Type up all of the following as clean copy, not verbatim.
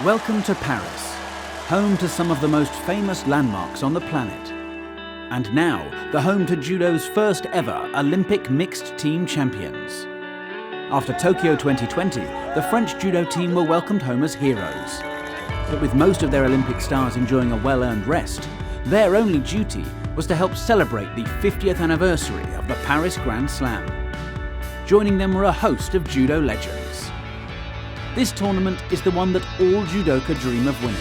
Welcome to Paris, home to some of the most famous landmarks on the planet. And now, the home to Judo's first ever Olympic mixed team champions. After Tokyo 2020, the French Judo team were welcomed home as heroes. But with most of their Olympic stars enjoying a well-earned rest, their only duty was to help celebrate the 50th anniversary of the Paris Grand Slam. Joining them were a host of judo legends. This tournament is the one that all judoka dream of winning.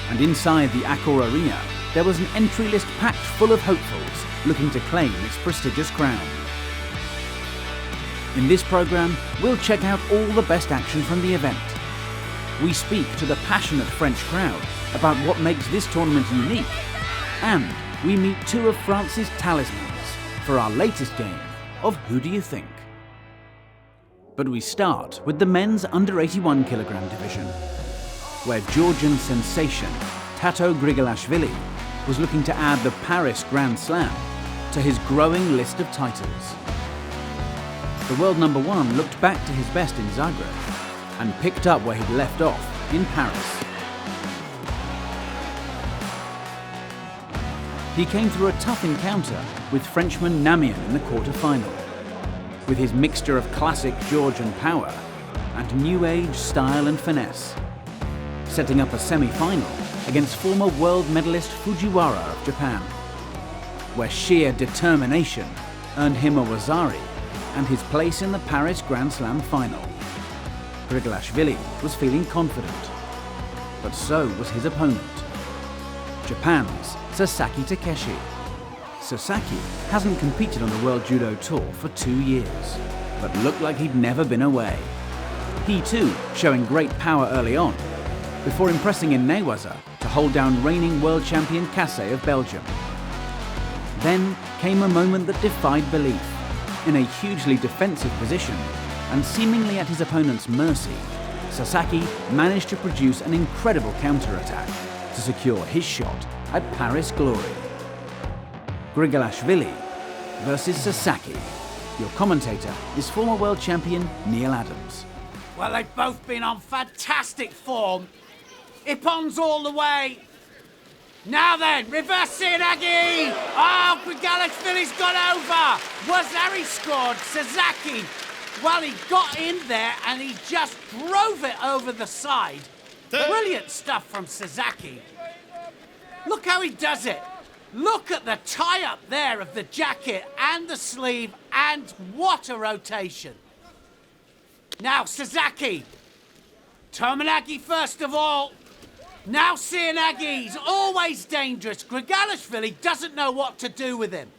And inside the Accor Arena, there was an entry list packed full of hopefuls looking to claim its prestigious crown. In this programme, we'll check out all the best action from the event. We speak to the passionate French crowd about what makes this tournament unique. And we meet two of France's talismans for our latest game of Who Do You Think? But we start with the men's under 81 kilogram division, where Georgian sensation Tato Grigolashvili was looking to add the Paris Grand Slam to his growing list of titles. The world number one looked back to his best in Zagreb and picked up where he'd left off in Paris. He came through a tough encounter with Frenchman Namian in the quarter-final. With his mixture of classic Georgian power and new age style and finesse, setting up a semi-final against former world medalist Fujiwara of Japan, where sheer determination earned him a wazari and his place in the Paris Grand Slam final. Grigolashvili was feeling confident, but so was his opponent, Japan's Sasaki Takeshi. Sasaki hasn't competed on the World Judo Tour for 2 years, but looked like he'd never been away. He too showing great power early on, before impressing in Newaza to hold down reigning world champion Kata of Belgium. Then came a moment that defied belief. In a hugely defensive position, and seemingly at his opponent's mercy, Sasaki managed to produce an incredible counterattack to secure his shot at Paris glory. Grigolashvili versus Sasaki. Your commentator is former world champion Neil Adams. Well, they've both been on fantastic form. Ippon's all the way. Now then, reverse Seanagi! Oh, Grigolashvili's got over! Wazari scored, Sasaki. Well, he got in there and he just drove it over the side. Brilliant stuff from Sasaki. Look how he does it. Look at the tie-up there of the jacket and the sleeve, and what a rotation. Now, Sasaki. Tominagi first of all. Now Seanagi's always dangerous. Grigolashvili doesn't know what to do with him.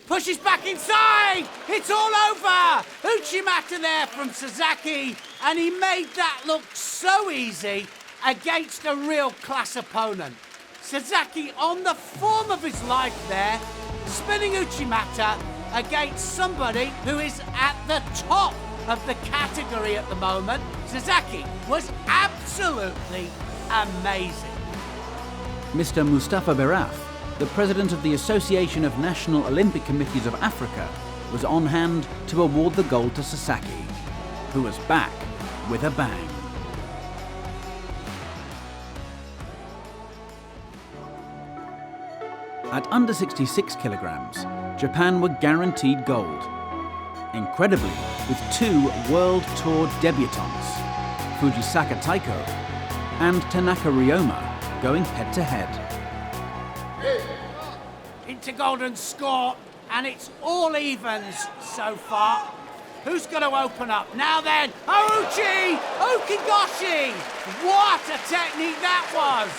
Pushes back inside. It's all over. Uchimata there from Sasaki, and he made that look so easy against a real class opponent. Sasaki on the form of his life there, spinning Uchimata against somebody who is at the top of the category at the moment. Sasaki was absolutely amazing. Mr. Mustafa Beraf, the president of the Association of National Olympic Committees of Africa, was on hand to award the gold to Sasaki, who was back with a bang. At under 66 kilograms, Japan were guaranteed gold. Incredibly, with two World Tour debutants, Fujisaka Taiko and Tanaka Ryoma, going head-to-head. Into golden score, and it's all evens so far. Who's going to open up? Now then, Ouchi Ukigoshi! What a technique that was!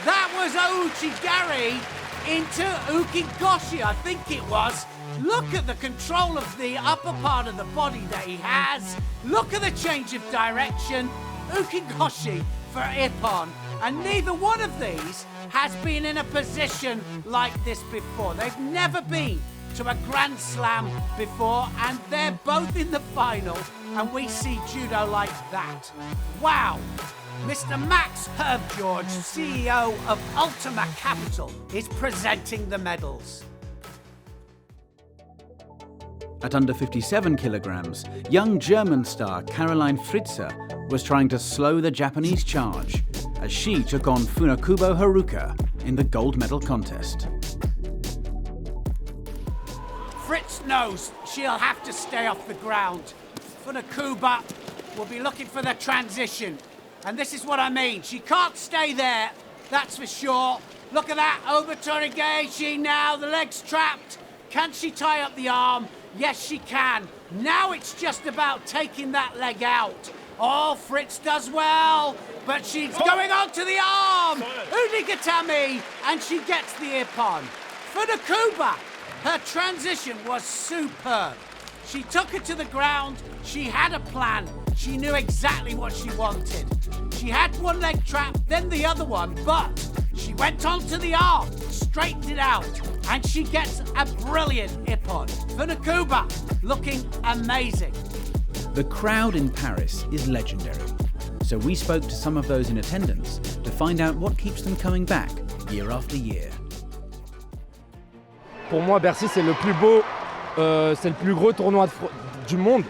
That was Ouchi Gary into Ukigoshi, I think it was. Look at the control of the upper part of the body that he has. Look at the change of direction. Ukigoshi for Ippon. And neither one of these has been in a position like this before. They've never been to a Grand Slam before, and they're both in the final, and we see judo like that. Wow! Mr. Max Herbgeorge, CEO of Ultima Capital, is presenting the medals. At under 57 kilograms, young German star Caroline Fritze was trying to slow the Japanese charge as she took on Funakubo Haruka in the gold medal contest. Fritz knows she'll have to stay off the ground. Funakubo will be looking for the transition. And this is what I mean. She can't stay there, that's for sure. Look at that, over Torigeshi now, the leg's trapped. Can she tie up the arm? Yes, she can. Now it's just about taking that leg out. Oh, Fritz does well, but she's going on to the arm. Unigatami, and she gets the Ippon. Funakubo, her transition was superb. She took her to the ground, she had a plan, she knew exactly what she wanted. She had one leg trapped, then the other one, but she went on to the arm, straightened it out, and she gets a brilliant Ippon. Funakubo looking amazing. The crowd in Paris is legendary, so we spoke to some of those in attendance to find out what keeps them coming back year after year. Pour moi, Bercy, c'est le plus beau, c'est le plus gros tournoi du monde.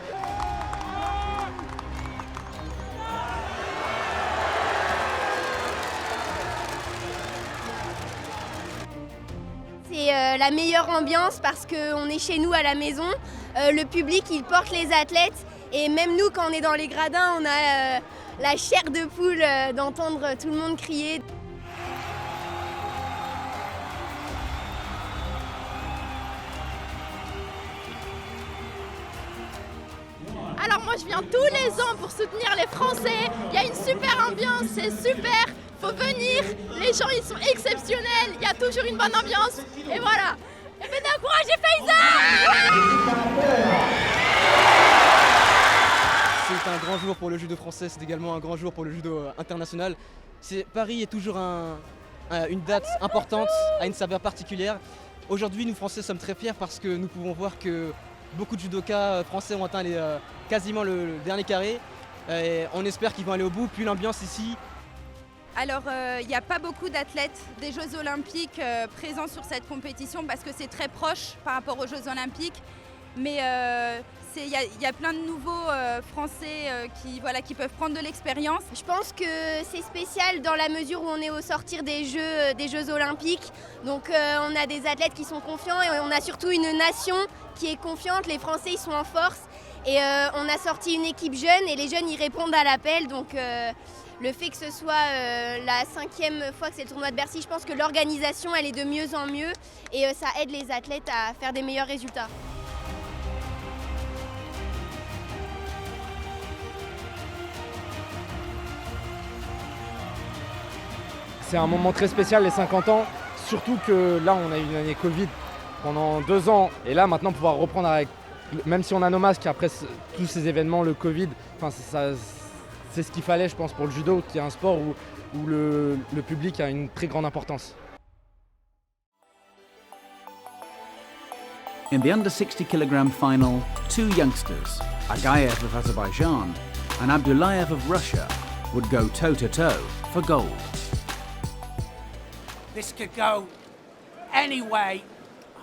C'est la meilleure ambiance parce qu'on est chez nous à la maison. Le public, il porte les athlètes. Et même nous, quand on est dans les gradins, on a la chair de poule d'entendre tout le monde crier. Alors moi je viens tous les ans pour soutenir les Français, il y a une super ambiance, c'est super, faut venir, les gens ils sont exceptionnels, il y a toujours une bonne ambiance, et voilà. Et venez encourager Faiza! C'est un grand jour pour le judo français, c'est également un grand jour pour le judo international. Paris est toujours une date importante, a une saveur particulière. Aujourd'hui, nous Français sommes très fiers parce que nous pouvons voir que beaucoup de judokas français ont atteint quasiment le dernier carré. Et on espère qu'ils vont aller au bout, puis l'ambiance ici. Alors il n'y a pas beaucoup d'athlètes des Jeux Olympiques présents sur cette compétition parce que c'est très proche par rapport aux Jeux Olympiques. Mais il y a plein de nouveaux Français qui peuvent prendre de l'expérience. Je pense que c'est spécial dans la mesure où on est au sortir des Jeux Olympiques. Donc on a des athlètes qui sont confiants et on a surtout une nation qui est confiante. Les Français ils sont en force et on a sorti une équipe jeune et les jeunes ils répondent à l'appel. Donc le fait que ce soit la 5e fois que c'est le tournoi de Bercy, je pense que l'organisation elle est de mieux en mieux et ça aide les athlètes à faire des meilleurs résultats. C'est un moment très spécial, les 50 ans, surtout que là on a eu une année Covid pendant 2 ans et là maintenant pouvoir reprendre avec, même si on a nos masques après tous ces événements, le Covid, c'est ce qu'il fallait je pense pour le judo, qui est un sport où le public a une très grande importance. In the under 60 kg final, two youngsters, Agaev of Azerbaijan and Abdullayev of Russia, would go toe-to-toe for gold. This could go anyway.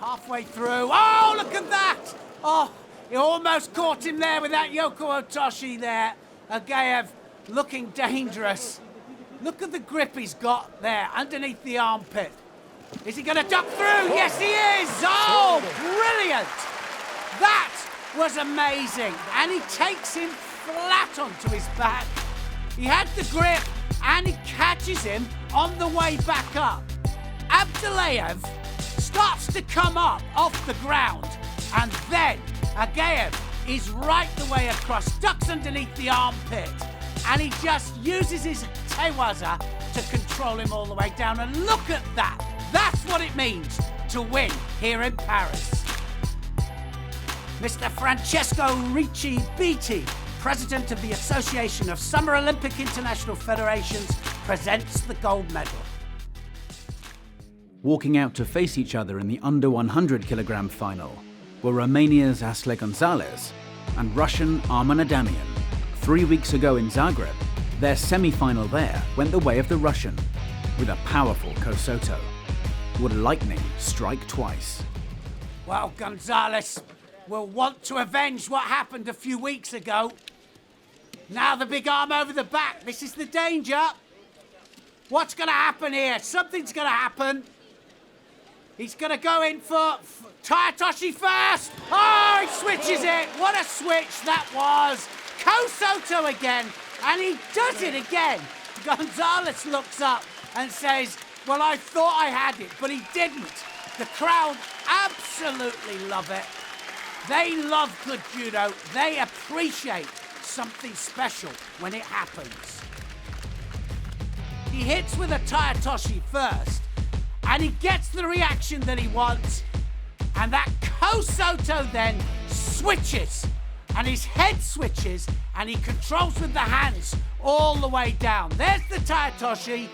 Halfway through. Oh, look at that! Oh, he almost caught him there with that Yoko Otoshi there. Agaev looking dangerous. Look at the grip he's got there underneath the armpit. Is he going to duck through? Yes, he is! Oh, brilliant! That was amazing. And he takes him flat onto his back. He had the grip and he catches him on the way back up. Abdullayev starts to come up off the ground and then Agaev is right the way across, ducks underneath the armpit and he just uses his tewaza to control him all the way down. And look at that! That's what it means to win here in Paris. Mr. Francesco Ricci Beatty, President of the Association of Summer Olympic International Federations, presents the gold medal. Walking out to face each other in the under 100 kg final were Romania's Asle Gonzalez and Russian Arman Adamian. 3 weeks ago in Zagreb, their semi-final there went the way of the Russian, with a powerful Kosoto. Would lightning strike twice? Well, Gonzalez will want to avenge what happened a few weeks ago. Now the big arm over the back, this is the danger. What's going to happen here? Something's going to happen. He's going to go in for Tayatoshi first. Oh, he switches it. What a switch that was. Kosoto again, and he does it again. Gonzalez looks up and says, well, I thought I had it, but he didn't. The crowd absolutely love it. They love good judo. They appreciate something special when it happens. He hits with a Tayatoshi first, and he gets the reaction that he wants, and that Kosoto then switches, and his head switches, and he controls with the hands all the way down. There's the Tayatoshi.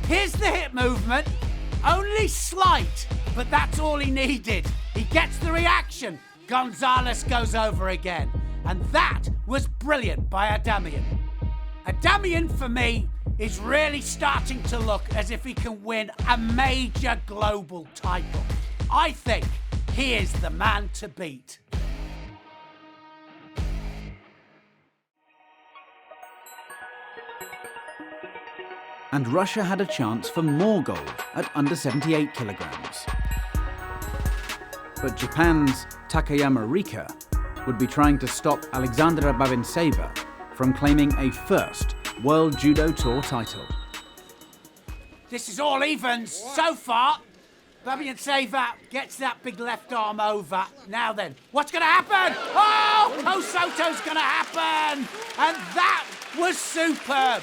Here's the hip movement, only slight, but that's all he needed. He gets the reaction. Gonzalez goes over again, and that was brilliant by Adamian. Adamian, for me, is really starting to look as if he can win a major global title. I think he is the man to beat. And Russia had a chance for more gold at under 78 kilograms. But Japan's Takayama Rika would be trying to stop Alexandra Babintseva from claiming a first World Judo Tour title. This is all evens so far. Babintseva gets that big left arm over. Now then, what's going to happen? Oh, Kosoto's going to happen! And that was superb.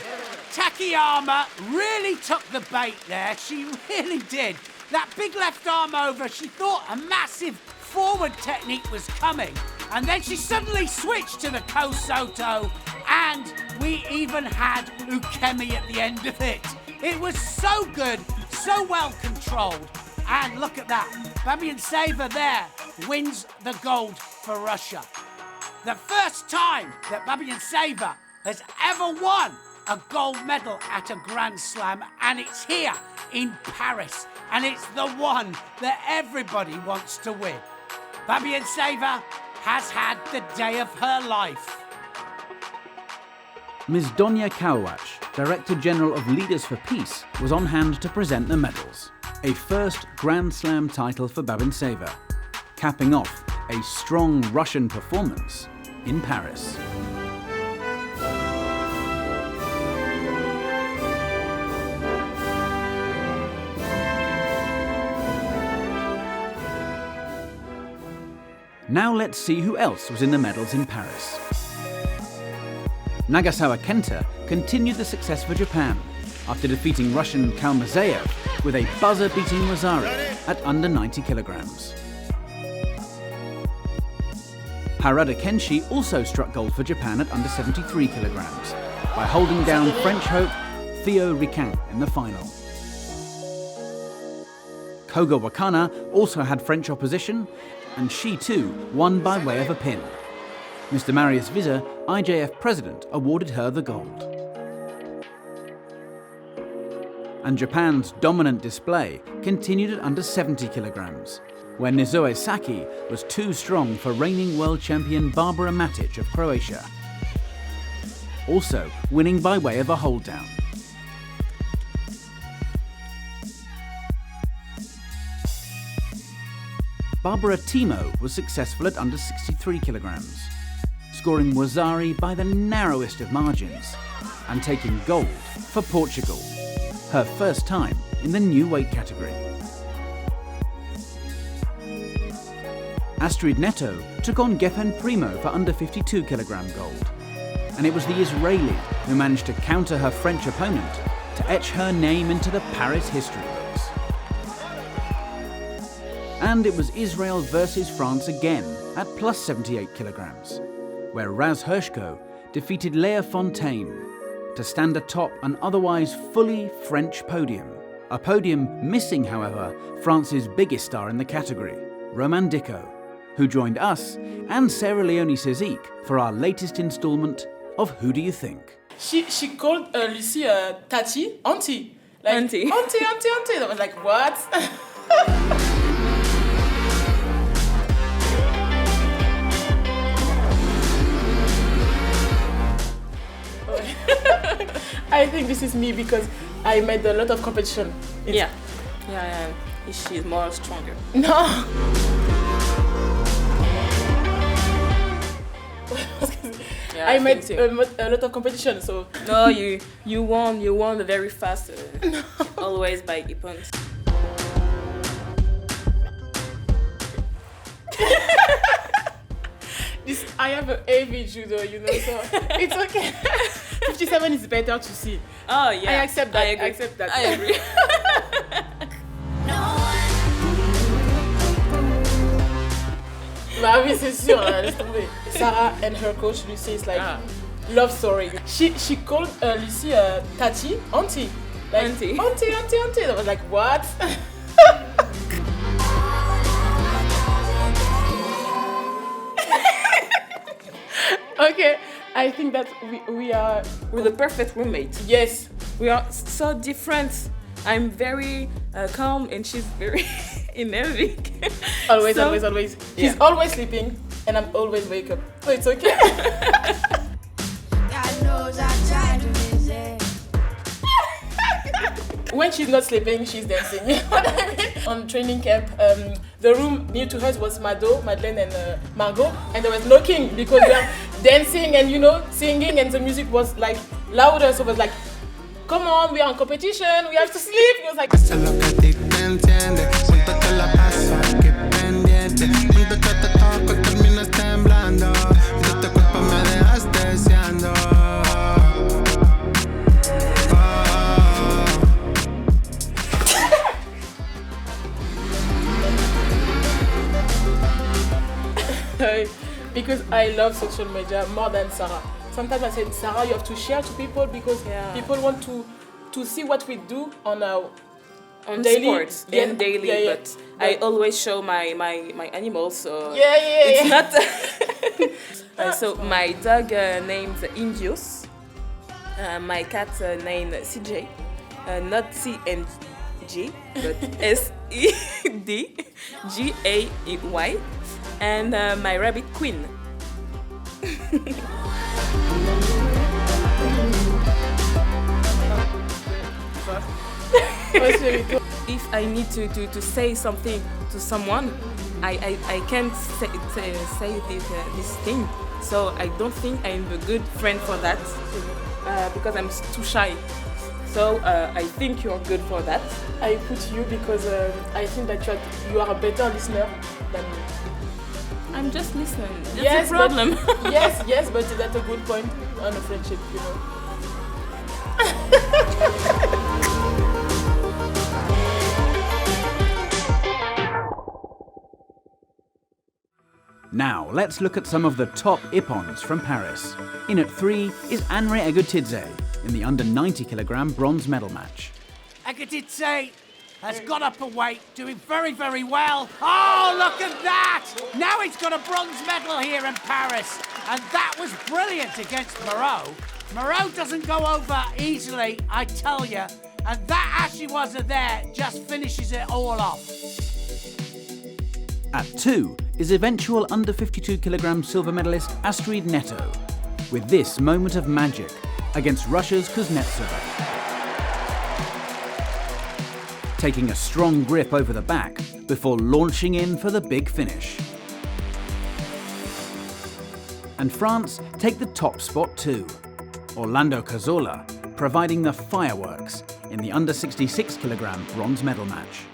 Takayama really took the bait there. She really did. That big left arm over, she thought a massive forward technique was coming. And then she suddenly switched to the Kosoto, and we even had Ukemi at the end of it. It was so good, so well controlled. And look at that. Babintseva there wins the gold for Russia. The first time that Babintseva has ever won a gold medal at a Grand Slam, and it's here in Paris, and it's the one that everybody wants to win. Babintseva has had the day of her life. Ms. Donia Kałacz, Director General of Leaders for Peace, was on hand to present the medals. A first Grand Slam title for Babintseva, capping off a strong Russian performance in Paris. Now let's see who else was in the medals in Paris. Nagasawa Kenta continued the success for Japan after defeating Russian Kalmazeyev with a buzzer-beating Wazari at under 90 kilograms. Harada Kenshi also struck gold for Japan at under 73 kilograms by holding down French hope Theo Riquin in the final. Koga Wakana also had French opposition, and she too won by way of a pin. Mr. Marius Visser, IJF president, awarded her the gold. And Japan's dominant display continued at under 70 kilograms, where Nizoe Saki was too strong for reigning world champion Barbara Matic of Croatia, also winning by way of a hold down. Barbara Timo was successful at under 63 kilograms, scoring Wazari by the narrowest of margins and taking gold for Portugal, her first time in the new weight category. Astrid Neto took on Geffen Primo for under 52 kilogram gold, and it was the Israeli who managed to counter her French opponent to etch her name into the Paris history books. And it was Israel versus France again at plus 78 kilograms, where Raz Hershko defeated Léa Fontaine to stand atop an otherwise fully French podium. A podium missing, however, France's biggest star in the category, Roman Dicko, who joined us and Sarah Leone Cezik for our latest instalment of Who Do You Think? She called Lucy Tati, auntie. Like, auntie. Auntie. I was like, what? I think this is me because I made a lot of competition. Yeah, she's more stronger. No. Yeah, I made think so. a lot of competition, so No, you won very fast. Always by Ippon. I have a heavy judo, you know, so it's okay. 57 is better to see. Oh yeah, I accept that. I agree. accept that. I agree. Bah oui, c'est sûr, laisse tomber. Sarah and her coach Lucy is like love story. She called Lucy Tati, auntie. Like, Auntie. Auntie. I was like, what? Okay, I think that We're the perfect roommate. yes. We are so different. I'm very calm and she's very energetic. Always. Yeah. He's always sleeping and I'm always wake up. So it's okay. When she's not sleeping, she's dancing. You know what I mean? On training camp, the room near to us was Madeleine and Margot, and there was knocking because we are dancing and singing, and the music was like louder. So it was like, come on, we are in competition, we have to sleep. It was like. Because I love social media more than Sarah. Sometimes I said, Sarah, you have to share to people because people want to see what we do on daily sports and daily. Yeah. But I always show my animals. So Yeah. it's not. So my dog named Indios. My cat named CJ. Not C and G, but SEDGAY. And my rabbit Queen. If I need to say something to someone, I can't say this thing. So I don't think I'm a good friend for that because I'm too shy. So I think you're good for that. I put you because I think that you are a better listener than me. I'm just listening. That's the problem. But, yes, but that's a good point on a friendship, Now, let's look at some of the top Ippons from Paris. In at 3 is Anre Egutidze in the under 90 kilogram bronze medal match. Egutidze has got up a weight, doing very, very well. Oh, look at that! Now he's got a bronze medal here in Paris. And that was brilliant against Moreau. Moreau doesn't go over easily, I tell you. And that Ashiwaza there just finishes it all off. At 2 is eventual under 52 kilogram silver medalist Astrid Netto, with this moment of magic against Russia's Kuznetsova. Taking a strong grip over the back before launching in for the big finish. And France take the top spot too. Orlando Cazorla providing the fireworks in the under 66 kilogram bronze medal match.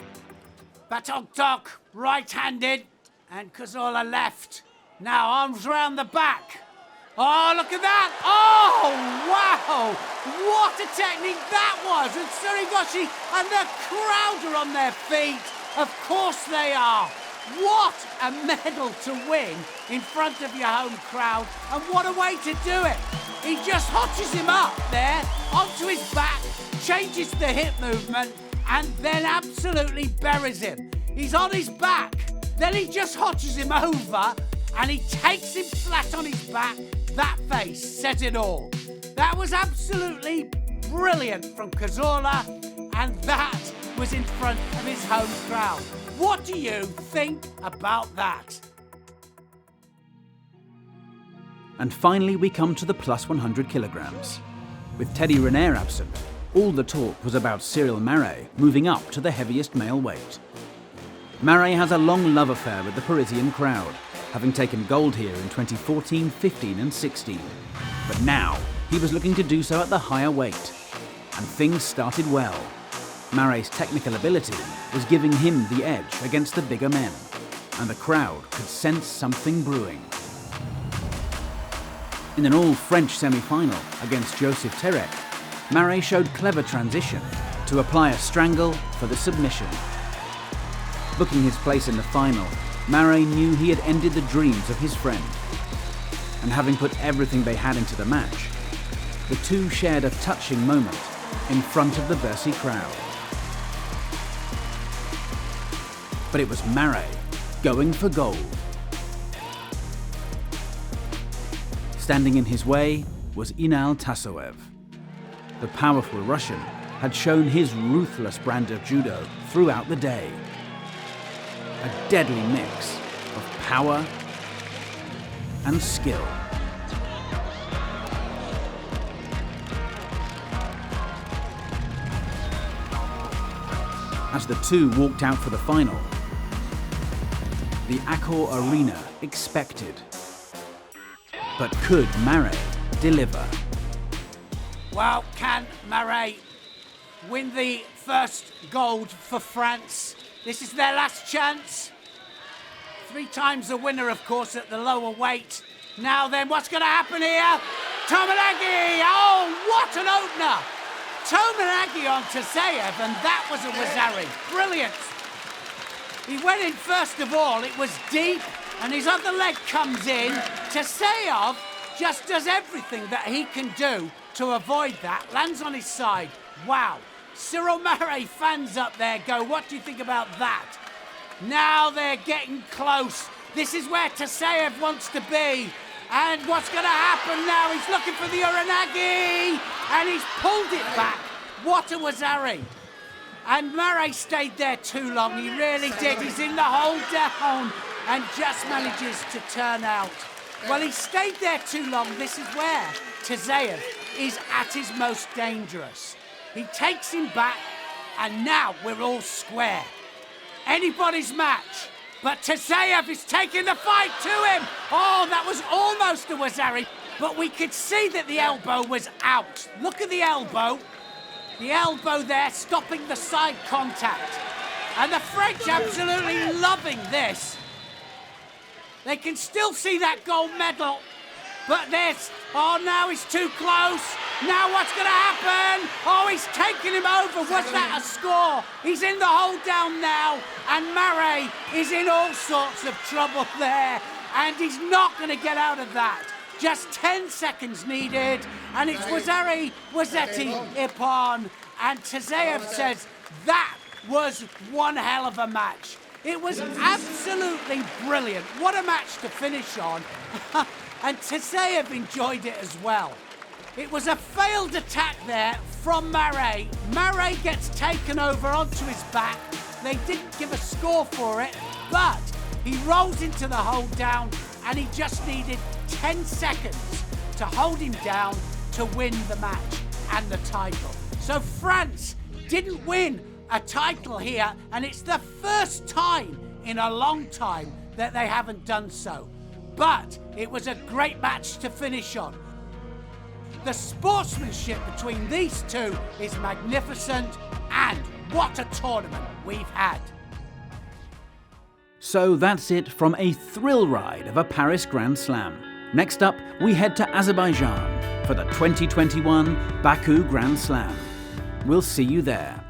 Batok Tok, right-handed, and Cazorla left. Now arms round the back. Oh, look at that! Oh, wow! What a technique that was! And Surigoshi and the crowd are on their feet. Of course they are. What a medal to win in front of your home crowd. And what a way to do it. He just hotches him up there, onto his back, changes the hip movement, and then absolutely buries him. He's on his back. Then he just hotches him over, and he takes him flat on his back. That face said it all. That was absolutely brilliant from Cazorla, and that was in front of his home crowd. What do you think about that? And finally we come to the plus 100 kilograms. With Teddy Renier absent, all the talk was about Cyril Marais moving up to the heaviest male weight. Marais has a long love affair with the Parisian crowd, having taken gold here in 2014, 15 and 16. But now, he was looking to do so at the higher weight. And things started well. Marais' technical ability was giving him the edge against the bigger men, and the crowd could sense something brewing. In an all-French semi-final against Joseph Terek, Marais showed clever transition to apply a strangle for the submission. Booking his place in the final, Marais knew he had ended the dreams of his friend. And having put everything they had into the match, the two shared a touching moment in front of the Bercy crowd. But it was Marais going for gold. Standing in his way was Inal Tassoev. The powerful Russian had shown his ruthless brand of judo throughout the day. A deadly mix of power and skill. As the two walked out for the final, the Accor Arena expected. But could Marais deliver? Well, can Marais win the first gold for France? This is their last chance. 3 times the winner, of course, at the lower weight. Now then, what's going to happen here? Tominagi! Oh, what an opener! Tominagi on Taseyev, and that was a Wazari. Brilliant. He went in first of all, it was deep, and his other leg comes in. Taseyev just does everything that he can do to avoid that. Lands on his side. Wow. Cyril Marais fans up there go, what do you think about that? Now they're getting close. This is where Taseyev wants to be. And what's going to happen now? He's looking for the Uranagi, and he's pulled it back. What a Wazari. And Marais stayed there too long. He really did. He's in the hold down and just manages to turn out. Well, he stayed there too long. This is where Taseyev is at his most dangerous. He takes him back, and now we're all square. Anybody's match, but Taseyev is taking the fight to him. Oh, that was almost a Wazari, but we could see that the elbow was out. Look at the elbow. The elbow there stopping the side contact. And the French absolutely loving this. They can still see that gold medal, but now he's too close. Now what's going to happen? Oh, he's taking him over. Was that a score? He's in the hold down now, and Marais is in all sorts of trouble there, and he's not going to get out of that. Just 10 seconds needed, and it's Wazari, Wazetti, Ippon, and Taseyev says that was one hell of a match. It was absolutely brilliant. What a match to finish on. And Taseyev enjoyed it as well. It was a failed attack there from Marais. Marais gets taken over onto his back. They didn't give a score for it, but he rolls into the hold down, and he just needed 10 seconds to hold him down to win the match and the title. So France didn't win a title here, and it's the first time in a long time that they haven't done so. But it was a great match to finish on. The sportsmanship between these two is magnificent, and what a tournament we've had. So that's it from a thrill ride of a Paris Grand Slam. Next up, we head to Azerbaijan for the 2021 Baku Grand Slam. We'll see you there.